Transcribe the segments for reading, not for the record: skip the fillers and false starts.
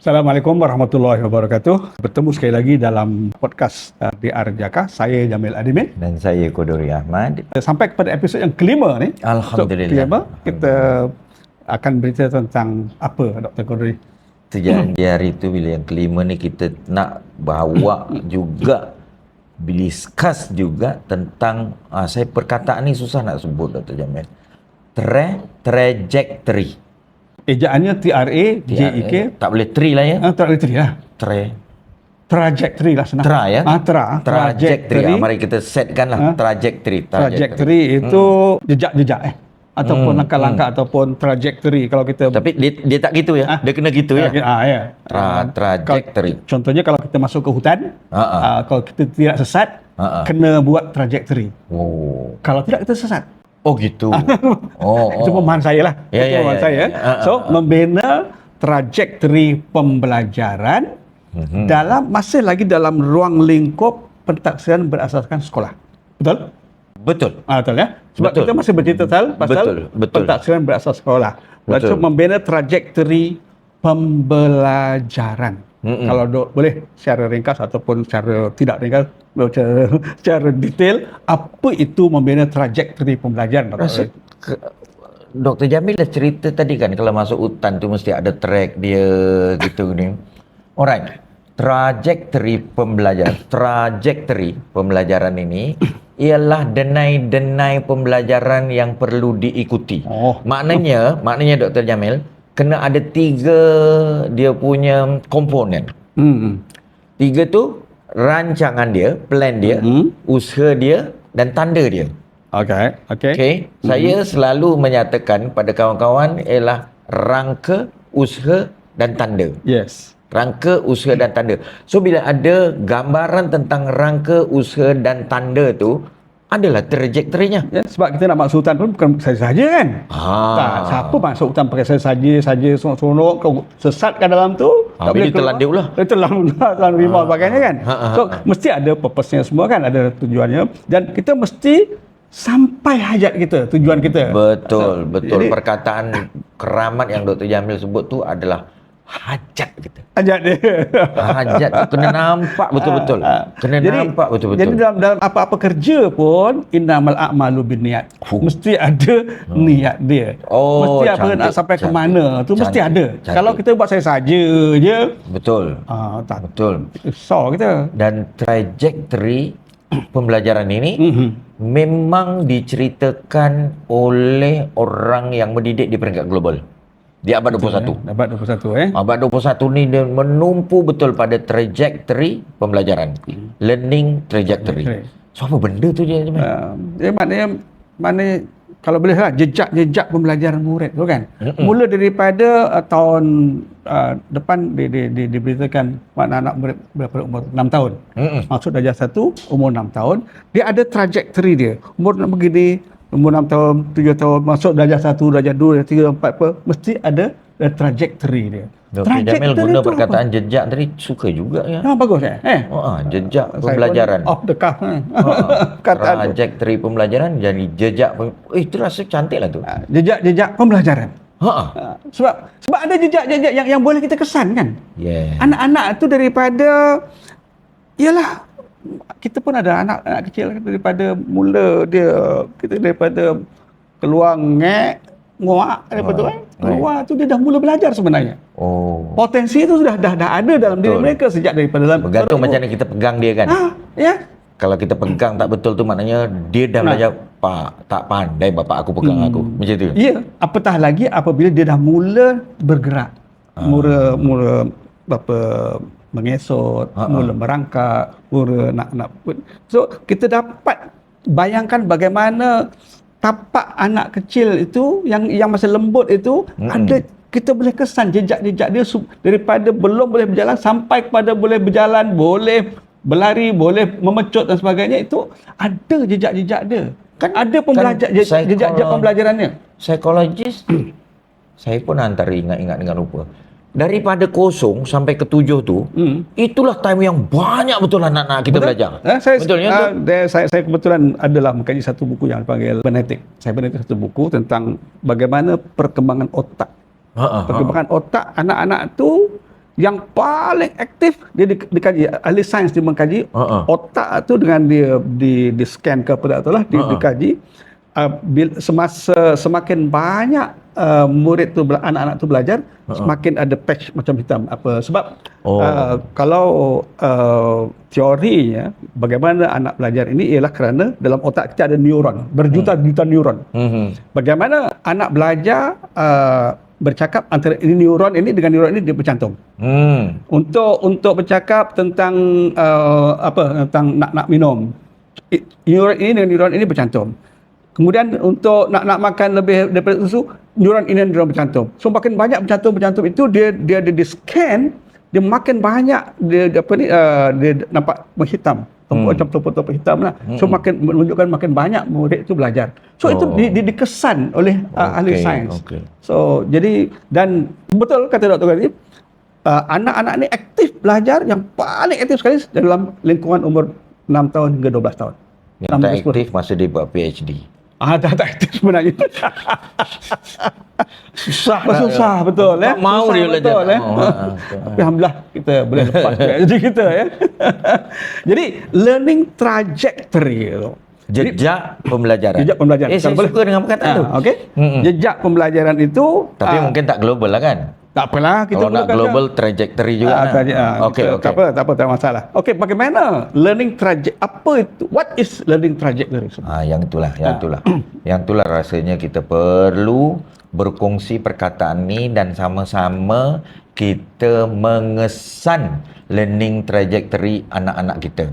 Assalamualaikum warahmatullahi wabarakatuh. Bertemu sekali lagi dalam podcast DR Jaka. Saya Jamil Adimin. Dan saya Kodori Ahmad. Sampai kepada episod yang kelima ni. Alhamdulillah. Kelima, kita akan bercerita tentang apa, Dr. Kodori? Sejak di hari itu, bila yang kelima ni, kita nak bawa juga, discuss juga tentang, saya perkataan ni susah nak sebut, Dr. Jamil. Trajectory. Ejaannya TRAJEK. Tak boleh tri lah ya. Tak boleh tri lah. Trajectory lah senang. Ya. Trajectory. Mari kita setkan lah. Trajectory. Trajectory itu jejak-jejak ataupun langkah-langkah ataupun trajectory kalau kita. Tapi dia tak gitu ya. Dia kena gitu ya. Ya. Trajectory. Contohnya kalau kita masuk ke hutan, kalau kita tidak sesat, kena buat trajectory. Kalau tidak kita sesat. Oh gitu. Itu pemahaman saya lah. Itu pemahaman saya. So, membina trajectory pembelajaran masih lagi dalam ruang lingkup pentaksiran berasaskan sekolah. Betul? Betul. Betul ya? Sebab kita masih bercerita pasal pentaksiran berasas sekolah. So, membina trajectory pembelajaran. Kalau boleh secara ringkas ataupun secara tidak ringkas, secara detail, apa itu membina trajectory pembelajaran? Dr. Jamil dah cerita tadi kan, kalau masuk hutan tu mesti ada track dia gitu ni. Alright. Trajectory pembelajaran ini ialah denai-denai pembelajaran yang perlu diikuti. Maknanya Dr. Jamil, kena ada 3 dia punya komponen. 3 tu rancangan dia, plan dia, usaha dia dan tanda dia. Okey. Saya selalu menyatakan pada kawan-kawan ialah rangka, usaha dan tanda. Yes. Rangka, usaha dan tanda. So bila ada gambaran tentang rangka, usaha dan tanda tu, adalah trajektorinya. Ya, sebab kita nak masuk hutan pun bukan saja kan. Tak, siapa masuk hutan pakai saja sonok-sonok, kau sesatkan dalam tu, tak boleh keluar. Dia lah. Telan rimau sebagainya kan. So, mesti ada purpose-nya semua kan, ada tujuannya. Dan kita mesti sampai hajat kita, tujuan kita. Betul. Jadi, perkataan keramat yang Dr. Jamil sebut tu adalah hajat kita. Hajat dia. Hajat tu kena nampak betul-betul. Nampak betul-betul. Jadi dalam apa-apa kerja pun, innamal a'malu binniat. Mesti ada niat dia. Mesti apa nak sampai ke mana tu mesti ada. Kalau kita buat saya saja je. Betul. Betul. So kita. Dan trajectory pembelajaran ini memang diceritakan oleh orang yang mendidik di peringkat global. Di abad 21. Abad 21 ni dia menumpu betul pada trajectory pembelajaran. Learning trajectory. So apa benda tu dia? Maknanya kalau boleh lah, jejak pembelajaran murid tu kan. Mula daripada tahun depan diberitakan anak-anak murid berapa umur 6 tahun. Maksud darjah 1 umur 6 tahun, dia ada trajectory dia. Umur nak begini, umur 6 tahun, 7 tahun, masuk darjah 1, darjah 2, darjah 3, 4 apa, mesti ada trajectory dia. Dr. Jamil guna perkataan jejak tadi suka juga ya. Bagus jejak pembelajaran. Off the cuff. Trajectory pembelajaran jadi jejak. Itu rasa cantik lah tu. Jejak pembelajaran. Sebab ada jejak-jejak yang boleh kita kesan kan. Anak-anak tu daripada, ialah kita pun ada anak kecil daripada mula kita daripada keluar nguak daripada keluar tu dia dah mula belajar sebenarnya. Potensi itu sudah ada dalam diri mereka sejak daripada dalam. Bergantung macam mana kita pegang dia kan. Kalau kita pegang tak betul tu maknanya dia dah belajar, Pak, tak pandai bapak aku pegang aku. Macam tu. Ya, apatah lagi apabila dia dah mula bergerak. Mula mengesot, mula merangkak, mula nak. So, kita dapat bayangkan bagaimana tapak anak kecil itu yang masih lembut itu ada, kita boleh kesan jejak-jejak dia daripada belum boleh berjalan sampai kepada boleh berjalan, boleh berlari, boleh memecut dan sebagainya, itu ada jejak-jejak dia. Kan ada jejak pembelajarannya. Psikologis saya pun antara ingat-ingat dengan rupa. Daripada 0 sampai ke 7 tu, itulah time yang banyak betul anak-anak kita belajar. Saya kebetulan adalah mengkaji satu buku yang dipanggil Benetik. Saya Benetik satu buku tentang bagaimana perkembangan otak. Perkembangan otak anak-anak tu yang paling aktif dia dikaji, ahli sains dia mengkaji otak tu dengan dia di scan ke apa tak tahu lah, dikaji semasa semakin banyak murid tu anak-anak tu belajar, semakin ada patch macam hitam apa sebab kalau teorinya bagaimana anak belajar ini ialah kerana dalam otak kita ada neuron, berjuta-juta neuron. Bagaimana anak belajar bercakap antara ini neuron ini dengan neuron ini dia bercantum. Untuk bercakap tentang tentang nak minum, neuron ini dengan neuron ini bercantum. Kemudian untuk nak makan lebih daripada susu, neuron ini dan neuron bercantum. So makin banyak bercantum itu dia di scan, dia makin banyak dia nampak menghitam. Macam topo-topo hitam lah. So makin menunjukkan makin banyak murid itu belajar. So itu dikesan oleh ahli sains. So jadi, dan betul kata Dr. Ghazali, anak-anak ni aktif belajar, yang paling aktif sekali dalam lingkungan umur 6 tahun hingga 12 tahun. Yang tak aktif masa dia buat PhD. Tak aktif sebenarnya. Susah betul tak mau dia belajar, betul, tak mau. Tapi alhamdulillah kita boleh lepas PhD kita ya. Jadi learning trajectory tu, jejak pembelajaran. Jejak pembelajaran. Saya suka dengan perkataan tu. Okey. Jejak pembelajaran itu tapi mungkin tak global lah kan? Tak apalah, kita kalau nak global trajectory juga. Okey. Tak apa, tak masalah. Okey, bagaimana learning trajectory? Apa itu? What is learning trajectory? Yang itulah. Yang itulah rasanya kita perlu berkongsi perkataan ni dan sama-sama kita mengesan learning trajectory anak-anak kita.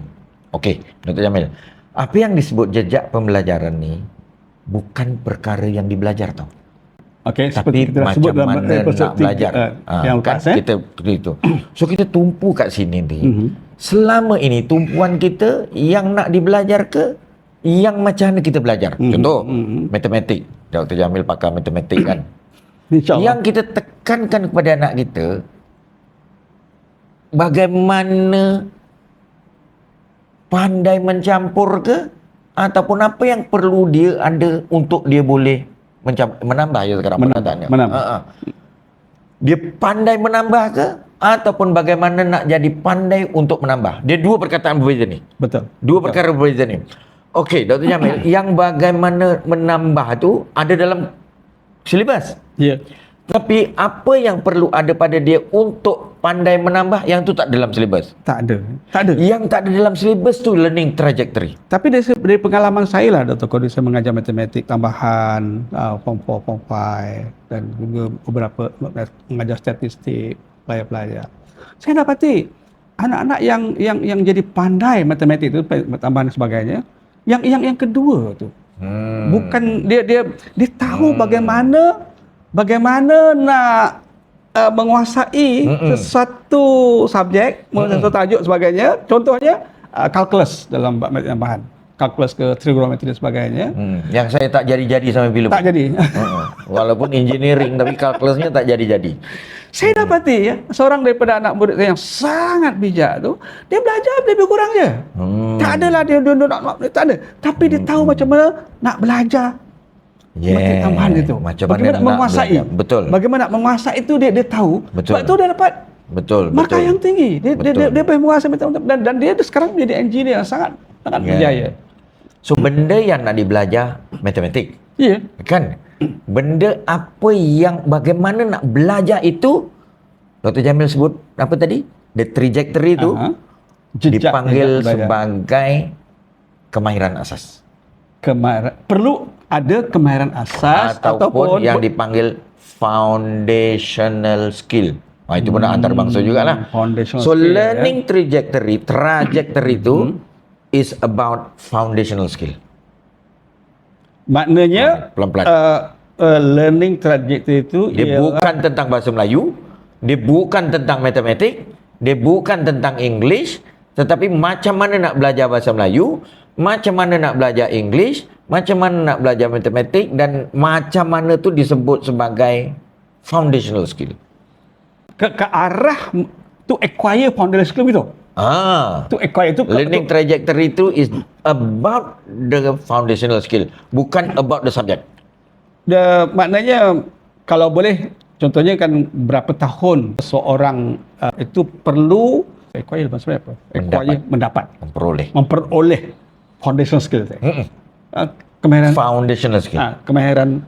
Okey, Dr. Jamil. Apa yang disebut jejak pembelajaran ni bukan perkara yang dibelajar tau. Okey, tapi kita macam mana nak belajar. Yang kan kita begitu. So kita tumpu kat sini ni. Selama ini tumpuan kita yang nak dibelajar ke yang macam mana kita belajar. Contoh matematik. Dr. Jamil pakar matematik kan. Yang kita tekankan kepada anak kita bagaimana pandai mencampur ke ataupun apa yang perlu dia ada untuk dia boleh menambah ya sekarang perkataannya. Dia pandai menambah ke ataupun bagaimana nak jadi pandai untuk menambah. Dia dua perkataan berbeza ni. Betul. Dua perkara berbeza ni. Okey, Dr. Jamil, yang bagaimana menambah tu ada dalam silibus. Ya. Tapi apa yang perlu ada pada dia untuk pandai menambah, yang tu tak dalam silibus. Tak ada. Yang tak ada dalam silibus tu learning trajectory. Tapi dari pengalaman saya lah, Dr. Kodi, saya mengajar matematik tambahan, form 4, form 5 dan juga beberapa mengajar statistik pelajar-pelajar. Saya dapati anak-anak yang jadi pandai matematik itu, tambahan dan sebagainya, yang kedua tu. Bukan dia tahu bagaimana nak menguasai sesuatu subjek, sesuatu tajuk sebagainya. Contohnya kalkulus dalam tambahan, kalkulus ke trigonometri dan sebagainya. Yang saya tak jadi-jadi sampai bila tak jadi. Walaupun engineering tapi kalkulusnya tak jadi-jadi. Saya dapati seorang daripada anak murid saya yang sangat bijak tu, dia belajar lebih kurang je. Tak adalah dia nak tak ada. Tapi dia tahu macam mana nak belajar. Tambahan itu. Bagaimana nak menguasai. Betul. Bagaimana nak menguasai itu dia tahu. Betul. Sebab itu dia dapat markah yang tinggi. Dia boleh menguasai dan dia sekarang menjadi engineer yang sangat berjaya. So benda yang nak dibelajar matematik. Ya. Kan? Benda apa yang bagaimana nak belajar itu Dr. Jamil sebut apa tadi? The trajectory itu dipanggil sebagai kemahiran asas. Perlu ada kemahiran asas ataupun yang dipanggil foundational skill. Itu pun antarabangsa jugalah. So learning trajectory itu is about foundational skill. Maknanya pelan-pelan. Learning trajectory itu dia bukan tentang bahasa Melayu, dia bukan tentang matematik, dia bukan tentang English, tetapi macam mana nak belajar bahasa Melayu, macam mana nak belajar English, macam mana nak belajar matematik, dan macam mana tu disebut sebagai foundational skill. Ke arah to acquire foundational skill gitu. To acquire itu learning trajectory itu is about the foundational skill, bukan about the subject. Maknanya kalau boleh Contohnya kan berapa tahun seorang itu perlu acquire maksudnya apa? Acquire, mendapat, memperoleh foundation skill. Kemahiran Foundational skill. Kemahiran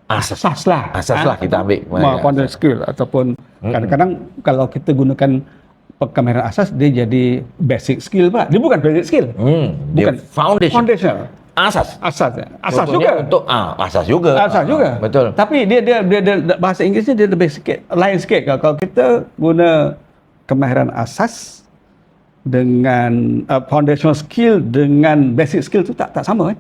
asas lah. Asas lah kita ambil. Foundation skill ataupun kadang-kadang kalau kita gunakan kemahiran asas dia jadi basic skill Pak. Dia bukan basic skill. Bukan foundation. Asas juga untuk asas juga. Betul. Tapi dia bahasa Inggerisnya dia lebih sikit lain sikit. Kalau kita guna kemahiran asas dengan foundational skill dengan basic skill tu tak sama kan?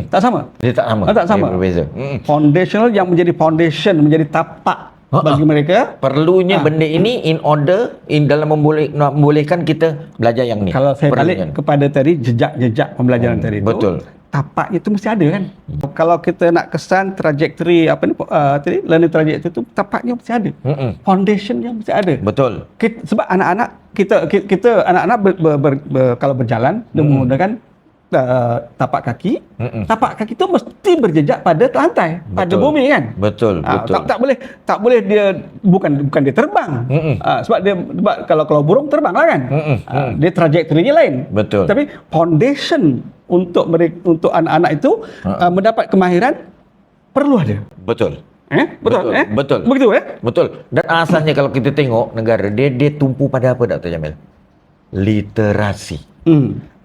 Tak sama. Dia tak sama. Tak sama. Dia berbeza. Foundational yang menjadi foundation, menjadi tapak bagi mereka. Perlunya benda ini dalam membolehkan kita belajar yang ni. Kalau saya balik kepada tadi jejak-jejak pembelajaran tadi tu. Betul. Tapaknya itu mesti ada kan. Kalau kita nak kesan trajectory tadi learning trajectory itu tapaknya mesti ada. Foundationnya mesti ada. Betul. Sebab anak-anak kita anak-anak kalau berjalan dia menggunakan tapak kaki. Tapak kaki itu mesti berjejak pada lantai, pada bumi kan. Betul. Tak boleh dia bukan dia terbang. Sebab kalau burung terbang lah kan. Dia trajektorinya lain. Betul. Tapi foundation untuk anak-anak itu mendapat kemahiran perlu ada. Betul. Betul. Begitu Betul. Dan asalnya kalau kita tengok negara dia tumpu pada apa Dr. Jamil? Literasi.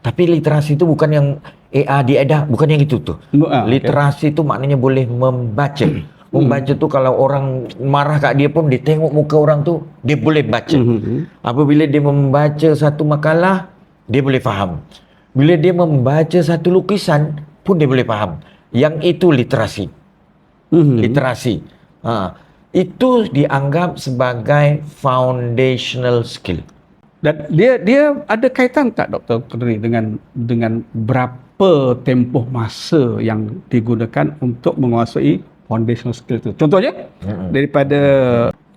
Tapi literasi itu bukan yang ADA, bukan yang itu tu. Literasi itu maknanya boleh membaca. Membaca tu kalau orang marah kat dia pun dia tengok muka orang tu, dia boleh baca. Apabila dia membaca satu makalah, dia boleh faham. Bila dia membaca satu lukisan pun dia boleh faham. Yang itu literasi. Literasi. Itu dianggap sebagai foundational skill. Dan dia ada kaitan tak Dr. Qadri dengan berapa tempoh masa yang digunakan untuk menguasai foundational skill itu? Contohnya daripada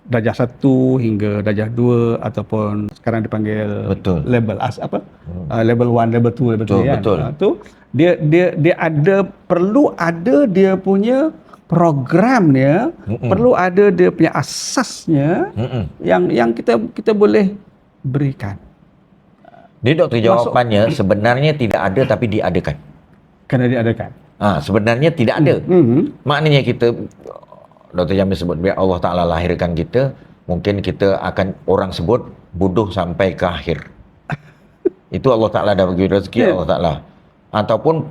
darjah 1 hingga darjah 2 ataupun sekarang dipanggil level level 1, level 2, level 3 kan. Tu dia perlu ada dia punya programnya, perlu ada dia punya asasnya yang kita boleh berikan. Dia doktor jawapannya sebenarnya tidak ada tapi diadakan. Kena diadakan. Sebenarnya tidak ada. Maknanya kita Dr. Jamil sebut biar Allah Ta'ala lahirkan kita, mungkin kita akan orang sebut bodoh sampai ke akhir. Itu Allah Ta'ala dah bagi rezeki Allah Ta'ala. Ataupun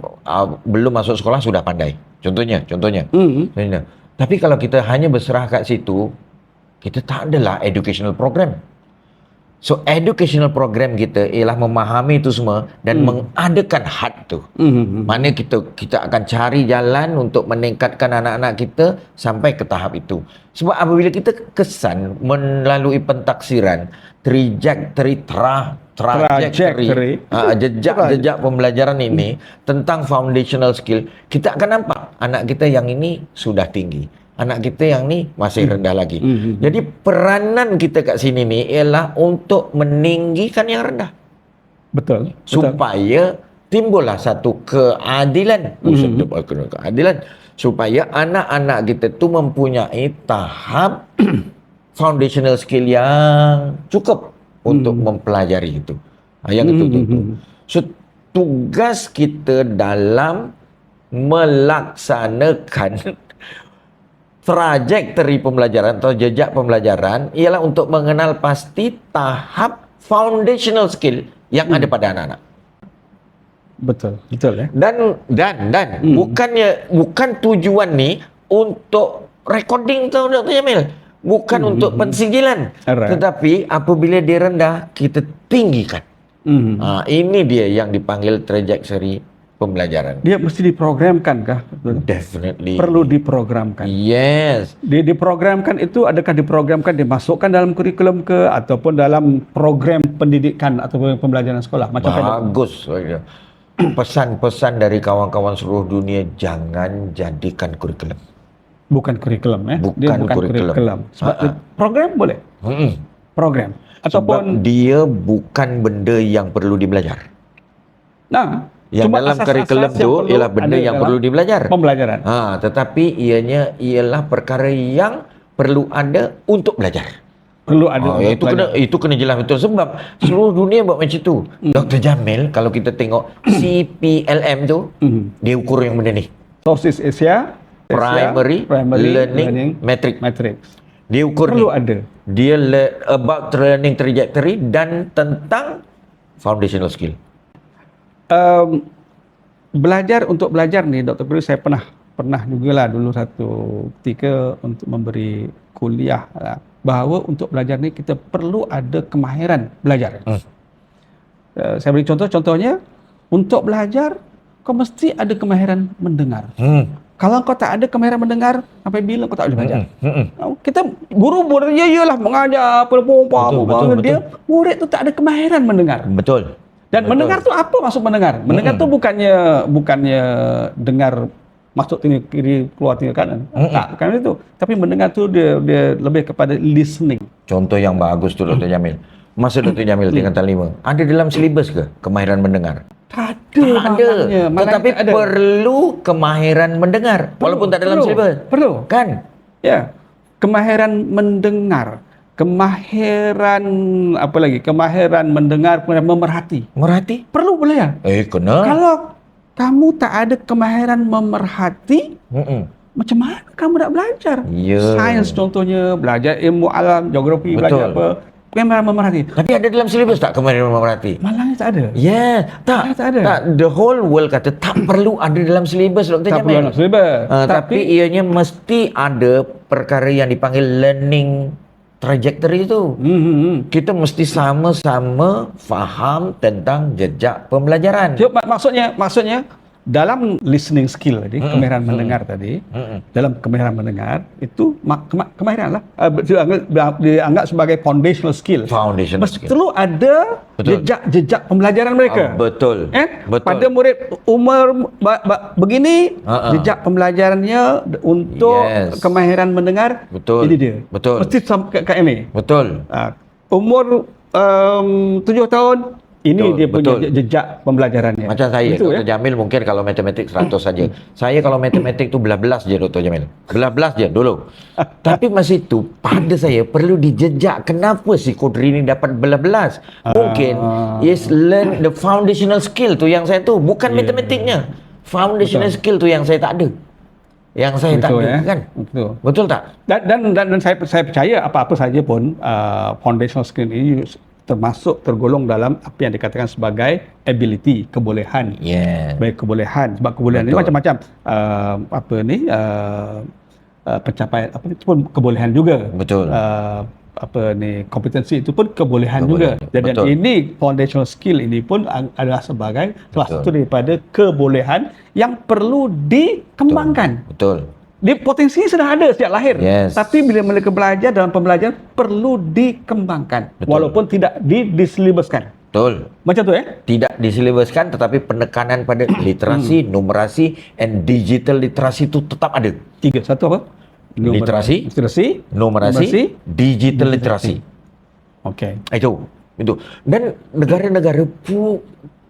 belum masuk sekolah sudah pandai. Contohnya. Tapi kalau kita hanya berserah kat situ, kita tak adalah educational program. So educational program kita ialah memahami itu semua dan mengadakan had tu. Mana kita akan cari jalan untuk meningkatkan anak-anak kita sampai ke tahap itu. Sebab apabila kita kesan melalui pentaksiran trajectory jejak pembelajaran ini tentang foundational skill, kita akan nampak anak kita yang ini sudah tinggi, anak kita yang ni masih rendah lagi. Jadi peranan kita kat sini ni ialah untuk meninggikan yang rendah. Betul. Supaya timbullah satu keadilan. Keadilan supaya anak-anak kita tu mempunyai tahap foundational skill yang cukup untuk mempelajari itu. Yang itu. So tugas kita dalam melaksanakan trajektori pembelajaran atau jejak pembelajaran ialah untuk mengenal pasti tahap foundational skill yang ada pada anak-anak. Betul ya. Dan bukan tujuan ni untuk recording tau Dr. Jamil. Bukan untuk pensijilan. Tetapi apabila dia rendah, kita tinggikan. Ini dia yang dipanggil trajektori pembelajaran. Dia mesti diprogramkan kah? Definitely. Perlu diprogramkan. Yes. Diprogramkan itu adakah diprogramkan dimasukkan dalam kurikulum ke ataupun dalam program pendidikan ataupun pembelajaran sekolah? Bagus. Pesan-pesan dari kawan-kawan seluruh dunia, jangan jadikan kurikulum. Bukan kurikulum Bukan kurikulum. Sebab program boleh. Program ataupun sebab dia bukan benda yang perlu dibelajar. Yang dalam kurikulum tu ialah benda yang perlu dibelajar. Pembelajaran. Tetapi ianya ialah perkara yang perlu ada untuk belajar. Perlu ada untuk belajar. Itu kena jelas betul sebab seluruh dunia buat macam tu. Dr. Jamil, kalau kita tengok CPLM tu, dia ukur yang benda ni. Southeast Asia Primary Learning Matrix. Dia ukur perlu ni. ada. Dia about learning trajectory dan tentang foundational skill. Untuk belajar ni, Dr. Peri, saya pernah jugalah dulu satu ketika untuk memberi kuliah bahawa untuk belajar ni kita perlu ada kemahiran belajar. Saya beri contohnya, untuk belajar kau mesti ada kemahiran mendengar. Kalau kau tak ada kemahiran mendengar, sampai bila kau tak boleh belajar? Kita guru iyalah mengajar apa dia murid tu tak ada kemahiran mendengar. Betul. Dan mendengar tu apa maksud mendengar? Mendengar tu bukannya dengar masuk telinga kiri keluar telinga kanan. Tak, bukan itu. Tapi mendengar tu dia lebih kepada listening. Contoh yang bagus tu Dr. Jamil. Masa Dr. Jamil tingkatan 5, ada dalam silibus ke kemahiran mendengar? Tak ada. Tetapi perlu kemahiran mendengar walaupun tak dalam silibus. Perlu. Kan? Ya. Kemahiran mendengar. Kemahiran apa lagi? Kemahiran mendengar, kemudian memerhati. Merhati? Perlu belajar. Kena. Kalau kamu tak ada kemahiran memerhati, macam mana kamu nak belajar? Sains contohnya, belajar ilmu alam, geografi, belajar apa? Kemahiran memerhati. Tapi ada dalam silibus tak kemahiran memerhati? Malangnya tak ada. Tak ada. Tak, the whole world kata tak perlu ada dalam silibus Dr. Jamil. Tak perlu dalam silibus. Tapi ianya mesti ada perkara yang dipanggil learning trajectory tu. Kita mesti sama-sama faham tentang jejak pembelajaran. Maksudnya dalam listening skill tadi, kemahiran mendengar tadi, dalam kemahiran mendengar itu kemahiran lah dianggap sebagai foundational skill. Perlu ada jejak pembelajaran mereka. Betul. Pada murid umur begini, jejak pembelajarannya untuk kemahiran mendengar. Betul. Ini dia. Betul. Mesti kat ini. Betul. Umur 7 tahun, ini dia punya jejak pembelajarannya. Macam saya, Dr. Jamil mungkin kalau matematik 100 saja. Saya kalau matematik tu belas je Dr. Jamil. Belas je dulu. Tapi masa itu pada saya perlu dijejak kenapa si Kodri ni dapat belas. Mungkin is learn the foundational skill tu yang saya tu, bukan matematiknya. Foundational skill tu yang saya tak ada. Yang saya tak ada kan? Betul tak? Dan saya percaya apa-apa saja pun foundational skill ini termasuk tergolong dalam apa yang dikatakan sebagai ability, kebolehan. Baik kebolehan, sebab kebolehan ini macam-macam. Pencapaian apa itu pun kebolehan juga. Betul. Kompetensi itu pun kebolehan juga. Dan ini foundational skill ini pun adalah sebagai salah satu daripada kebolehan yang perlu dikembangkan. Betul. Dia potensinya sudah ada sejak lahir. Tapi bila mereka belajar dalam pembelajaran perlu dikembangkan. Walaupun tidak disilibuskan. Betul. Macam tu Tidak disilibuskan tetapi penekanan pada literasi, numerasi and digital literasi itu tetap ada. 3. Satu apa? Literasi, numerasi, digital literasi. Okey. Itu. Dan negara-negara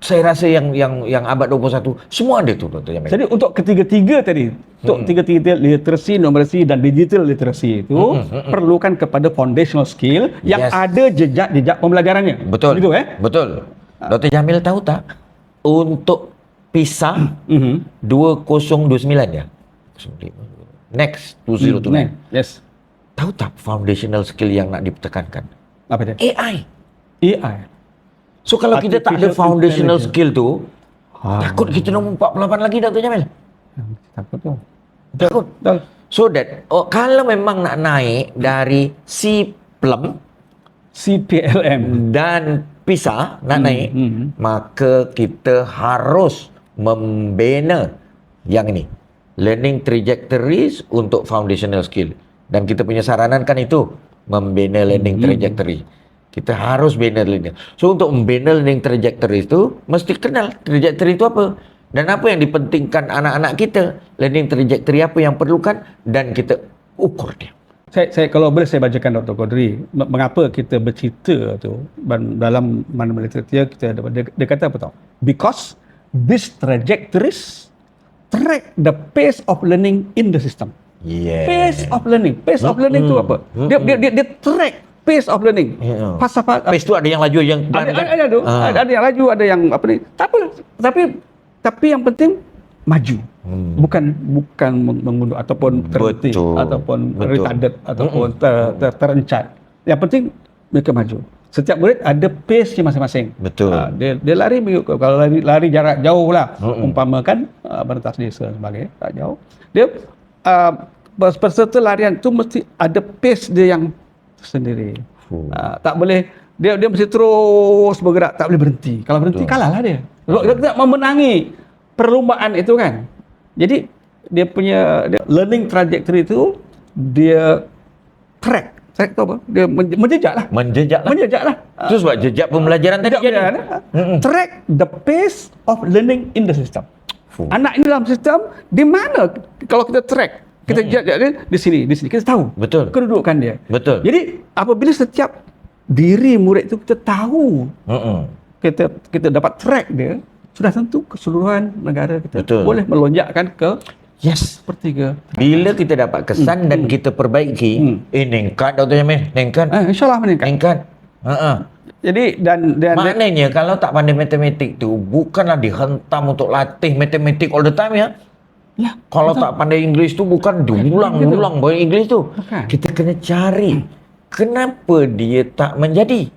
saya rasa yang abad 21 semua ada tu Dr. Jamil. Jadi untuk ketiga-tiga tadi, untuk tiga-tiga literasi, numerasi dan digital literasi itu perlukan kepada foundational skill yang ada jejak pembelajarannya. Betul. Begitu Betul. Dr. Jamil tahu tak untuk PISA 2029 ya. Next 2029. Yes. Tahu tak foundational skill yang nak ditekankan? Apa dia? AI. So kalau kita tak ada foundational skill tu, takut kita nombor 48 lagi Dr. Jamil. Takut tu. Takut. So that kalau memang nak naik dari CPLM dan PISA nak naik, maka kita harus membina yang ini, learning trajectories untuk foundational skill. Dan kita punya saranan kan itu, membina learning trajectory. Kita harus bina learning. So untuk membina learning trajectory itu mesti kenal trajectory itu apa dan apa yang dipentingkan anak-anak kita. Learning trajectory apa yang perlukan dan kita ukur dia. Saya kalau boleh saya bacakan Dr. Kodri mengapa kita bercerita tu dalam mana-mana literatur kita dia kata apa tahu? Because these trajectories track the pace of learning in the system. Yes. Pace of learning. Pace of learning tu apa? Dia track pace of learning. Pace tu ada yang laju, yang pelan kan? Ada yang laju, ada yang apa ni. Tak apa. Tapi yang penting maju. Bukan mengundur ataupun terhenti ataupun retarded ataupun terencat. Yang penting mereka maju. Setiap murid ada pace-nya masing-masing. Betul. Dia lari mengikut, kalau lari jarak jauh lah, umpama kan pentas desa dan sebagainya, tak jauh. Dia peserta larian tu mesti ada pace dia yang sendiri. Tak boleh dia mesti terus bergerak, tak boleh berhenti. Kalau berhenti kalahlah dia. Dia tak memenangi perlombaan itu kan. Jadi dia punya learning trajectory itu dia track tu apa? Dia menjejak lah. Itu sebab jejak pembelajaran tadi jadi. Track the pace of learning in the system. Anak ini dalam sistem, di mana kalau kita track, kita jejak dia di sini, kita tahu. Betul. Kedudukan dia. Betul. Jadi apabila setiap diri murid itu kita tahu, kita dapat track dia, sudah tentu keseluruhan negara kita boleh melonjakkan ke sepertiga. Bila kita dapat kesan dan kita perbaiki, meningkat Dr. Jamil, meningkat. InsyaAllah meningkat. Jadi dan maknanya kalau tak pandai matematik tu bukanlah dihentam untuk latih matematik all the time ya. Kalau tak pandai Inggeris tu bukan diulang-ulang bahasa Inggeris tu. Kita kena cari kenapa dia tak menjadi.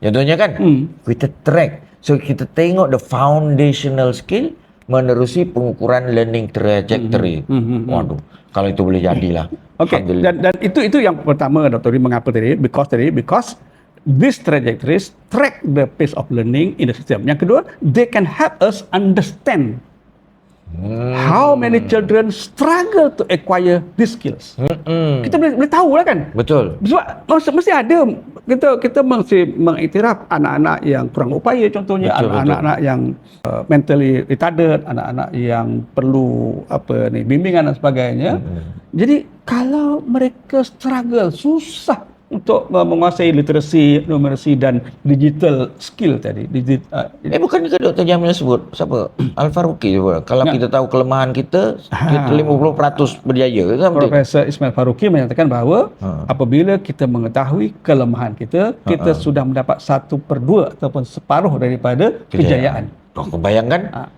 Contohnya kan, kita track. So kita tengok the foundational skill menerusi pengukuran learning trajectory. Waduh, kalau itu boleh jadilah. Okey, dan itu yang pertama Dr. Mengapa tadi? Because these trajectories track the pace of learning in the system. Yang kedua, they can help us understand how many children struggle to acquire these skills. Kita boleh tahu lah kan. Betul. Sebab mesti ada kita mesti mengiktiraf anak-anak yang kurang upaya, contohnya anak-anak yang mentally retarded, anak-anak yang perlu bimbingan dan sebagainya. Jadi kalau mereka struggle, susah untuk menguasai literasi, numeracy dan digital skill tadi. Bukan ke Dr. Jamil sebut siapa? Al-Faruqi juga. Kalau kita tahu kelemahan kita 50% berjaya kan? Profesor Ismail Faruqi menyatakan bahawa apabila kita mengetahui kelemahan kita, kita sudah mendapat 1/2 ataupun separuh daripada kejayaan. Kau bayangkan?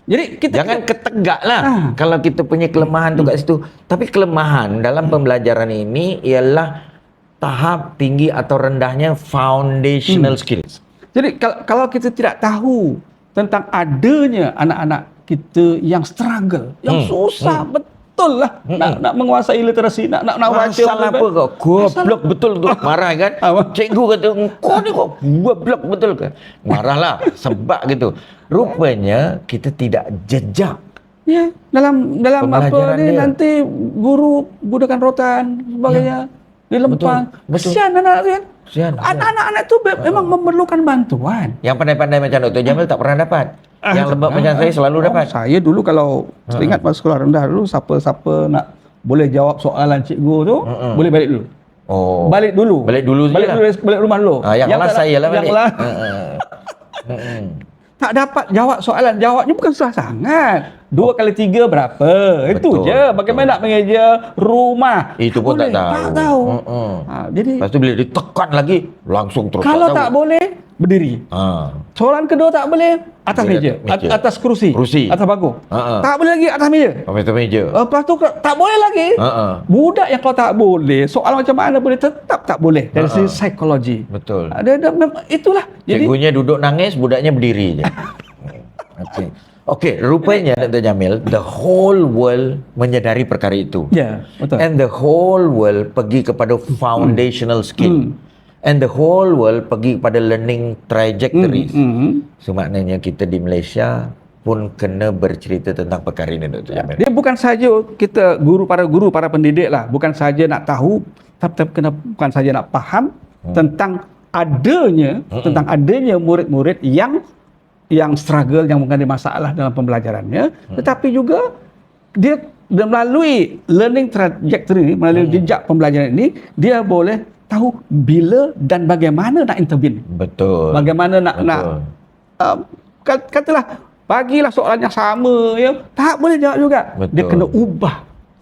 Jadi kita jangan ketegaklah kalau kita punya kelemahan tu kat situ. Tapi kelemahan dalam pembelajaran ini ialah tahap tinggi atau rendahnya foundational skills. Jadi kalau kita tidak tahu tentang adanya anak-anak kita yang struggle, yang susah betul lah nak menguasai literasi, nak baca. Masalah apa kau? Goblok betul tu. Marah kan? Cikgu kata, kau ni kok goblok betul ke? Marahlah sebab gitu. Rupanya kita tidak jejak. Ya, dalam apa ni nanti guru gunakan rotan sebagainya. Dia lempang. Kesian anak-anak tu kan. Anak-anak tu memang memerlukan bantuan. Yang pandai-pandai macam Dr. Jamil tak pernah dapat. Yang lembab macam saya selalu dapat. Saya dulu kalau ingat masa sekolah rendah dulu, siapa nak boleh jawab soalan cikgu tu, boleh balik dulu. Balik dulu balik rumah dulu. Yang last saya lah balik. Tak dapat jawab soalan, jawabnya bukan susah sangat. 2 kali 3 berapa? Itu je. Bagaimana nak mengeja rumah? Itu pun tak tahu. Tak tahu. Jadi lepas tu bila ditekan lagi langsung terus kalau tak boleh berdiri. Soalan kedua tak boleh atas meja. Atas kerusi. Atas bangku. Tak boleh lagi atas meja. Atas meja. Lepas tu tak boleh lagi. Budak yang kalau tak boleh, soal macam mana boleh, tetap tak boleh. Dari segi psikologi. Betul. Itulah. Cikgunya duduk nangis, budaknya berdiri je. Okey, rupanya Dr. Jamil, the whole world menyedari perkara itu. Ya, betul. And the whole world pergi kepada foundational skill. And the whole world pergi kepada learning trajectories. So maknanya kita di Malaysia pun kena bercerita tentang perkara ini, Dr. Jamil. Dia bukan saja kita para guru, para pendidik lah, bukan saja nak tahu, tapi bukan saja nak faham tentang adanya murid-murid yang struggle, yang mungkin ada masalah dalam pembelajarannya, tetapi juga dia melalui learning trajectory, melalui jejak pembelajaran ini, dia boleh tahu bila dan bagaimana nak intervene. Betul. Bagaimana nak katalah bagilah soalan yang sama, ya tak boleh jawab juga. Betul. Dia kena ubah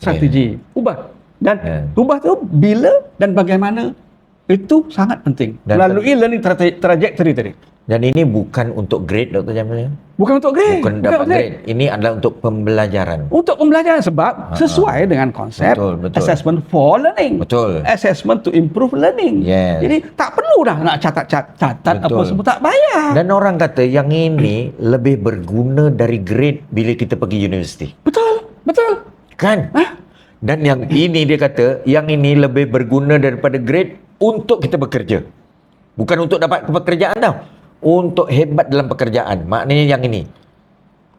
strategi. Ubah. Dan Yeah. ubah tu bila dan bagaimana, itu sangat penting. Dan Melalui learning trajectory tadi. Dan ini bukan untuk grade, Dr. Jamil. Bukan untuk grade. Bukan dapat grade. Ini adalah untuk pembelajaran. Untuk pembelajaran sebab sesuai dengan konsep Betul. assessment for learning. Betul. Assessment to improve learning. Yes. Jadi tak perlu dah nak catat apa Betul. semua, tak payah. Dan orang kata yang ini lebih berguna dari grade bila kita pergi universiti. Betul. Kan? Dan yang ini dia kata, yang ini lebih berguna daripada grade untuk kita bekerja. Bukan untuk dapat pekerjaan tau. Untuk hebat dalam pekerjaan. Maknanya yang ini.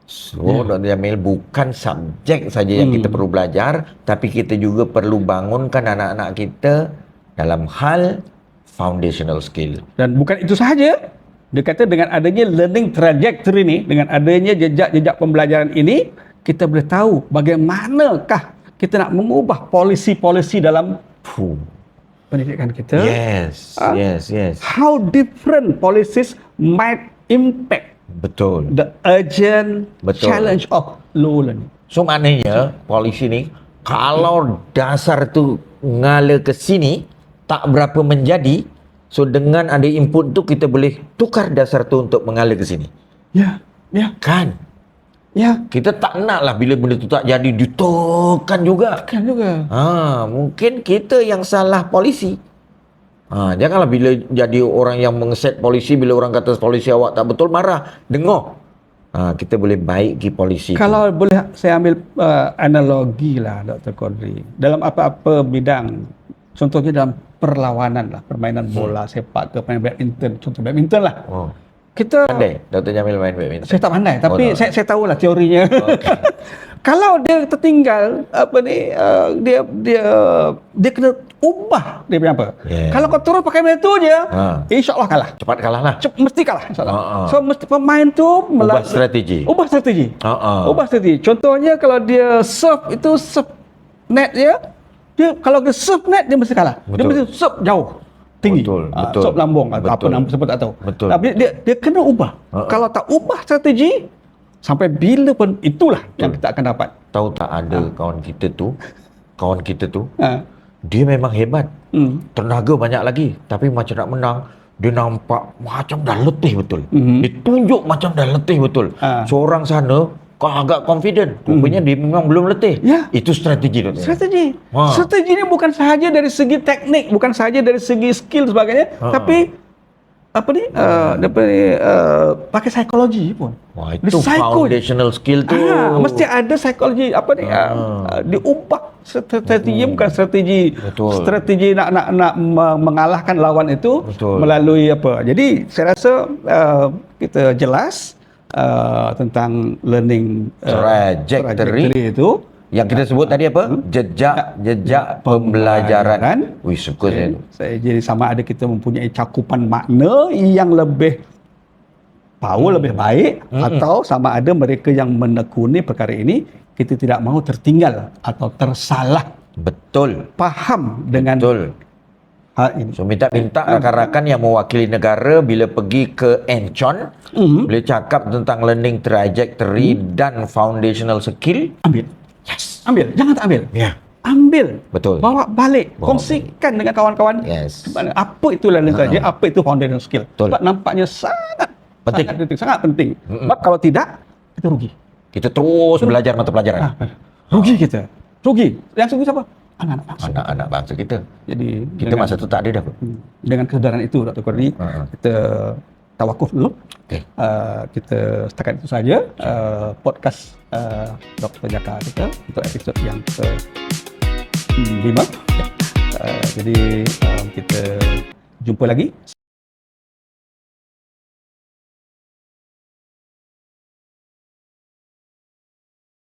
So, Dr. Jamil, bukan subjek saja yang kita perlu belajar, tapi kita juga perlu bangunkan anak-anak kita dalam hal foundational skill. Dan bukan itu sahaja. Dia kata dengan adanya learning trajectory ni, dengan adanya jejak-jejak pembelajaran ini, kita boleh tahu bagaimanakah kita nak mengubah polisi-polisi dalam pendidikan kita. Yes. How different policies might impact Betul. the urgent Betul. challenge of low learning. So maknanya polisi ni kalau dasar tu ngala ke sini tak berapa menjadi, so dengan ada input tu kita boleh tukar dasar tu untuk mengala ke sini. Ya. Kan? Ya. Kita tak nak lah bila benda tu tak jadi ditekan juga. Kan juga. Mungkin kita yang salah polisi. Janganlah bila jadi orang yang mengeset polisi, bila orang kata polisi awak tak betul, marah. Dengar. Kita boleh baiki polisi. Kalau boleh saya ambil analogi lah Dr. Kodri. Dalam apa-apa bidang, contohnya dalam perlawanan lah, permainan bola, sepak ke, main badminton, contoh badminton lah. Kita Pandai Dr. Jamil main badminton? saya tak pandai, tapi tak. saya tahulah teorinya. Okay. Kalau dia tertinggal dia kena ubah dia punya apa. Yeah. Kalau kau terus pakai macam tu je, insya-Allah kalah. Cepat kalah lah. Mesti kalah insya-Allah. So mesti pemain tu Ubah strategi. Ubah strategi. Contohnya kalau dia serve itu serve net dia kalau dia serve net dia mesti kalah. Betul. Dia mesti serve jauh. Tinggi. Betul. Serve lambung atau apa nama sebut tak tahu. Betul. Tapi dia kena ubah. Kalau tak ubah strategi, sampai bila pun itulah yang kita akan dapat. Tahu tak ada kawan kita tu dia memang hebat. Tenaga banyak lagi, tapi macam nak menang dia nampak macam dah letih betul. Dia tunjuk macam dah letih betul. Seorang sana agak confident, rupanya dia memang belum letih. Ya. Itu strategi tu. Strategi. Strategi ni bukan sahaja dari segi teknik, bukan sahaja dari segi skill sebagainya, tapi pakai psikologi pun. Wah, itu foundational skill tu. Mesti ada psikologi diubah strategi, bukan strategi nak mengalahkan lawan itu. Betul. Melalui apa. Jadi saya rasa kita jelas tentang learning trajectory itu. Yang kita sebut tadi apa? Jejak pembelajaran. Wih, suka saya. Jadi sama ada kita mempunyai cakupan makna yang lebih power, lebih baik, atau sama ada mereka yang menekuni perkara ini, kita tidak mahu tertinggal atau tersalah. Betul. Faham dengan hal ini. So minta rakan-rakan yang mewakili negara bila pergi ke Enchon, boleh cakap tentang learning trajectory dan foundational skill. Ambil. Jangan tak ambil. Ya. Ambil. Betul. Bawa balik. Kongsikan dengan kawan-kawan. Yes. Apa itu learning trajectory, apa itu foundational skill. Betul. Sebab nampaknya sangat penting. Sebab kalau tidak, kita rugi. Kita terus belajar mata pelajaran. Rugi kita. Rugi. Yang rugi siapa? Anak-anak bangsa. Anak-anak bangsa kita. Jadi kita masa tu tak ada dah. Dengan kesedaran itu, Dr. Kodri, kita tawakuf dulu. Okay. Kita setakat itu saja podcast Dr. Jaka kita untuk episod yang ke-5. Jadi kita jumpa lagi